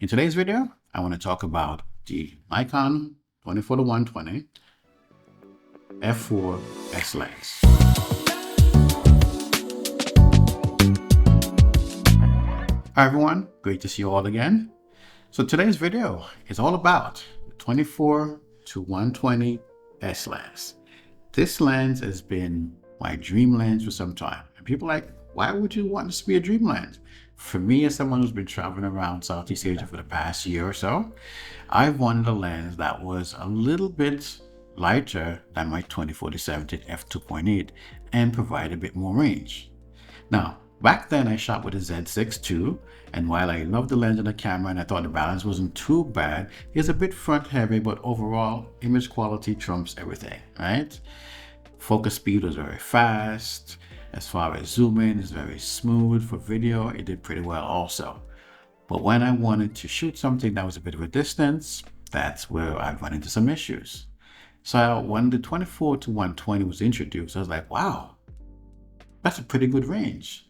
In today's video, I want to talk about the Nikon 24-120 f4S lens. Hi everyone, great to see you all again. So today's video is all about the 24-120 S lens. This lens has been my dream lens for some time. And people are like, why would you want this to be a dream lens? For me, as someone who's been traveling around Southeast Asia for the past year or so, I wanted a lens that was a little bit lighter than my 20-40-70 f2.8 and provide a bit more range. Now, back then I shot with a Z6 II, and while I loved the lens and the camera and I thought the balance wasn't too bad, it's a bit front heavy, but overall image quality trumps everything, right? Focus speed was very fast. As far as zoom in, it's very smooth. For video, it did pretty well also. But when I wanted to shoot something that was a bit of a distance, that's where I run into some issues. So when the 24-120 was introduced, I was like, wow, that's a pretty good range.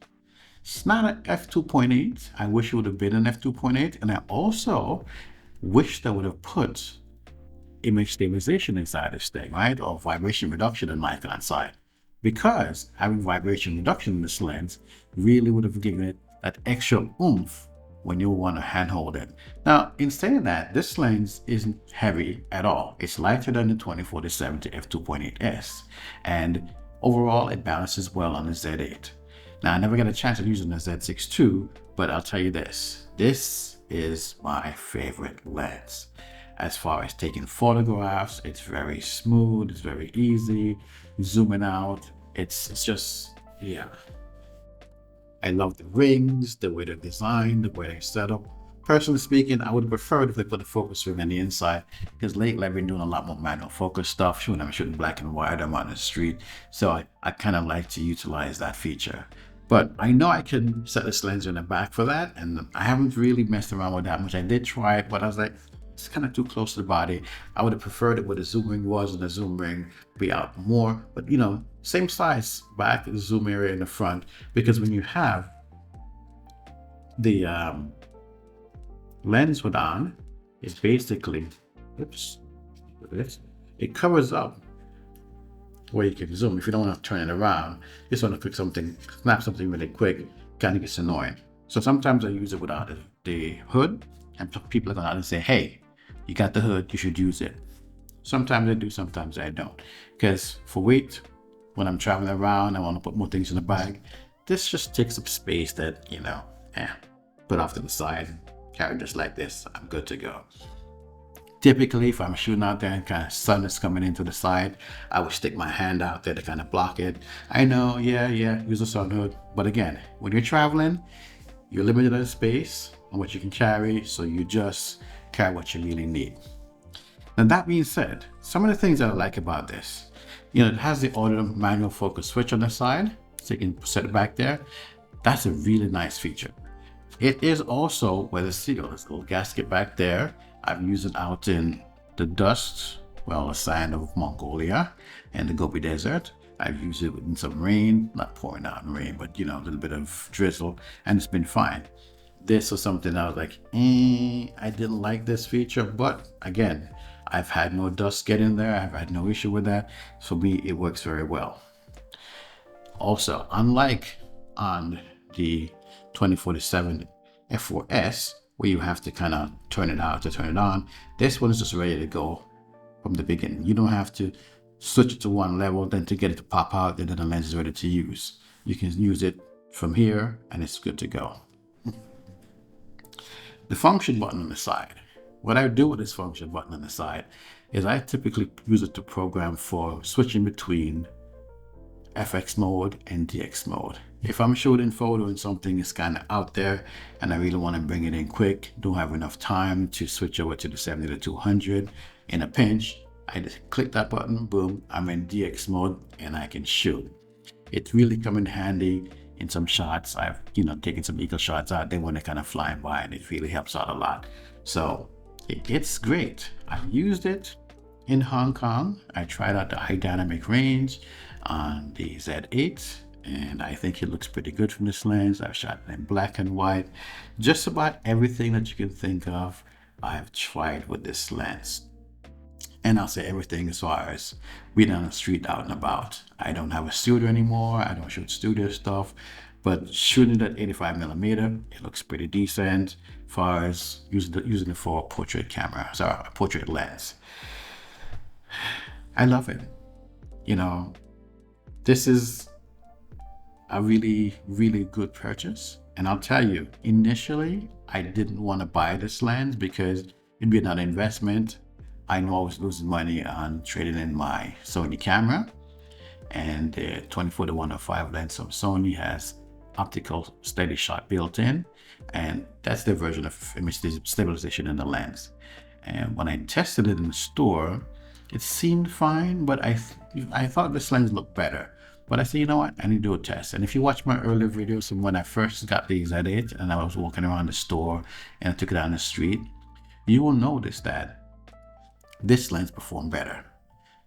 It's not an f2.8. I wish it would have been an f2.8. And I also wish I would have put image stabilization inside this thing, right? Or vibration reduction on Nikon side. Because having vibration reduction in this lens really would have given it that extra oomph when you want to handhold it. Now, in saying that, this lens isn't heavy at all. It's lighter than the 24-70 f2.8s. And overall, it balances well on the Z8. Now, I never got a chance of using the Z6 II, but I'll tell you this. This is my favorite lens. As far as taking photographs, it's very smooth, it's very easy. Zooming out, it's just, yeah. I love the rings, the way they're designed, the way they're set up. Personally speaking, I would have preferred if they put a focus ring on the inside, because lately I've been doing a lot more manual focus stuff. I'm shooting black and white, I'm on the street. So I kind of like to utilize that feature. But I know I can set this lens in the back for that, and I haven't really messed around with that much. I did try it, but I was like, it's kind of too close to the body. I would have preferred it where the zoom ring was, and the zoom ring be out more. But you know, same size back, the zoom area in the front, because when you have the lens hood on, it's basically, it covers up where you can zoom. If you don't want to turn it around, you just want to click something, snap something really quick, kind of gets annoying. So sometimes I use it without the hood, and people are going to say, hey, you got the hood, you should use it. Sometimes I do, sometimes I don't. Because for weight, when I'm traveling around, I want to put more things in the bag. This just takes up space that, you know, put off to the side, carry just like this, I'm good to go. Typically, if I'm shooting out there and kind of sun is coming into the side, I would stick my hand out there to kind of block it. I know, yeah, use a sun hood. But again, when you're traveling, you're limited in space and what you can carry, so you just carry what you really need. Now that being said, some of the things that I like about this, you know, it has the auto manual focus switch on the side, so you can set it back there. That's a really nice feature. It is also weather sealed. There's a little gasket back there. I've used it out in the dust, well, the sand of Mongolia and the Gobi Desert. I've used it in some rain, not pouring down rain, but you know, a little bit of drizzle, and it's been fine. This was something I was like, I didn't like this feature, but again, I've had no dust get in there. I've had no issue with that. For me, it works very well. Also, unlike on the 20-47 f4S, where you have to kind of turn it out to turn it on, this one is just ready to go from the beginning. You don't have to switch it to one level, then to get it to pop out, and then the lens is ready to use. You can use it from here, and it's good to go. The function button on the side. What I do with this function button on the side is I typically use it to program for switching between FX mode and DX mode. If I'm shooting photo and something is kind of out there and I really want to bring it in quick, don't have enough time to switch over to the 70-200 in a pinch, I just click that button, boom, I'm in DX mode and I can shoot. It really come in handy in some shots. I've, you know, taken some eagle shots out there when they're kind of flying by, and it really helps out a lot. So it's great. I've used it in Hong Kong. I tried out the high dynamic range on the Z8, and I think it looks pretty good from this lens. I've shot it in black and white. Just about everything that you can think of, I've tried with this lens. And I'll say everything as far as being on the street out and about. I don't have a studio anymore. I don't shoot studio stuff, but shooting at 85mm, it looks pretty decent as far as using it for a portrait camera, sorry, a portrait lens. I love it. You know, this is a really, really good purchase. And I'll tell you, initially, I didn't want to buy this lens because it'd be another investment. I know I was losing money on trading in my Sony camera, and the 24-105 lens from Sony has optical steady shot built in, and that's the version of image stabilization in the lens. And when I tested it in the store, it seemed fine, but I thought this lens looked better. But I said, you know what, I need to do a test. And if you watch my earlier videos from when I first got the Z8 and I was walking around the store and I took it down the street, you will notice that this lens performed better.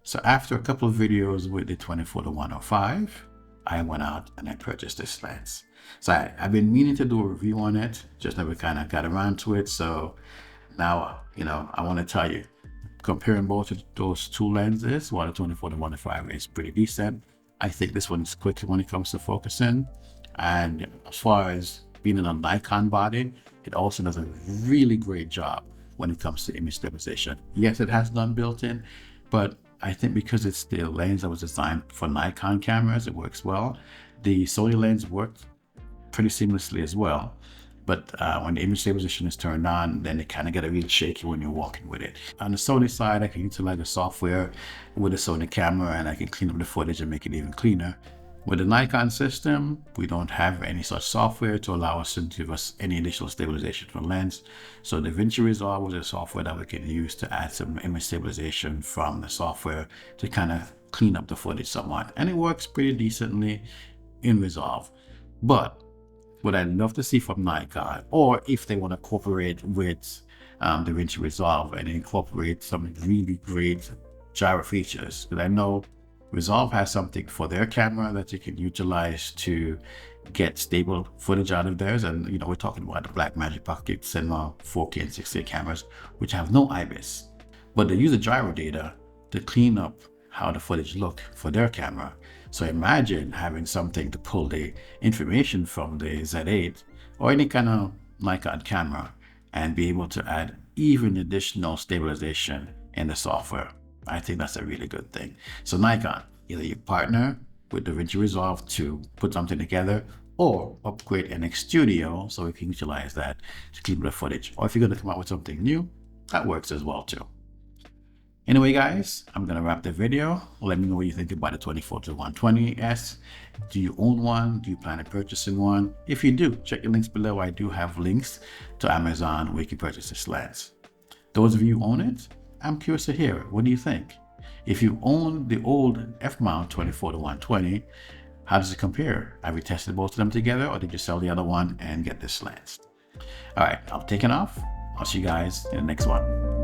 So after a couple of videos with the 24-105, I went out and I purchased this lens. So I've been meaning to do a review on it, just never kind of got around to it. So now, you know, I want to tell you, comparing both of those two lenses, while the 24-105 is pretty decent, I think this one is quicker when it comes to focusing. And as far as being in a Nikon body, it also does a really great job when it comes to image stabilization. Yes, it has none built in, but I think because it's the lens that was designed for Nikon cameras, it works well. The Sony lens worked pretty seamlessly as well. But when the image stabilization is turned on, then it kind of get a little shaky when you're walking with it. On the Sony side, I can utilize the software with the Sony camera and I can clean up the footage and make it even cleaner. With the Nikon system, we don't have any such software to allow us to give us any additional stabilization for the lens. So DaVinci Resolve was a software that we can use to add some image stabilization from the software to kind of clean up the footage somewhat. And it works pretty decently in Resolve. But what I'd love to see from Nikon, or if they want to cooperate with DaVinci Resolve and incorporate some really great gyro features, because I know Resolve has something for their camera that you can utilize to get stable footage out of theirs. And, you know, we're talking about the Blackmagic Pocket Cinema 4K and 6K cameras, which have no IBIS. But they use the gyro data to clean up how the footage look for their camera. So imagine having something to pull the information from the Z8 or any kind of Nikon camera and be able to add even additional stabilization in the software. I think that's a really good thing. So Nikon, either you partner with DaVinci Resolve to put something together, or upgrade NX Studio so we can utilize that to clean the footage. Or if you're going to come out with something new, that works as well too. Anyway, guys, I'm going to wrap the video. Let me know what you think about the 24-120S. Do you own one? Do you plan on purchasing one? If you do, check the links below. I do have links to Amazon where you can purchase this lens. Those of you who own it, I'm curious to hear it. What do you think? If you own the old F-mount 24-120, how does it compare? Have you tested both of them together, or did you sell the other one and get this lens? All right, I'm taking off. I'll see you guys in the next one.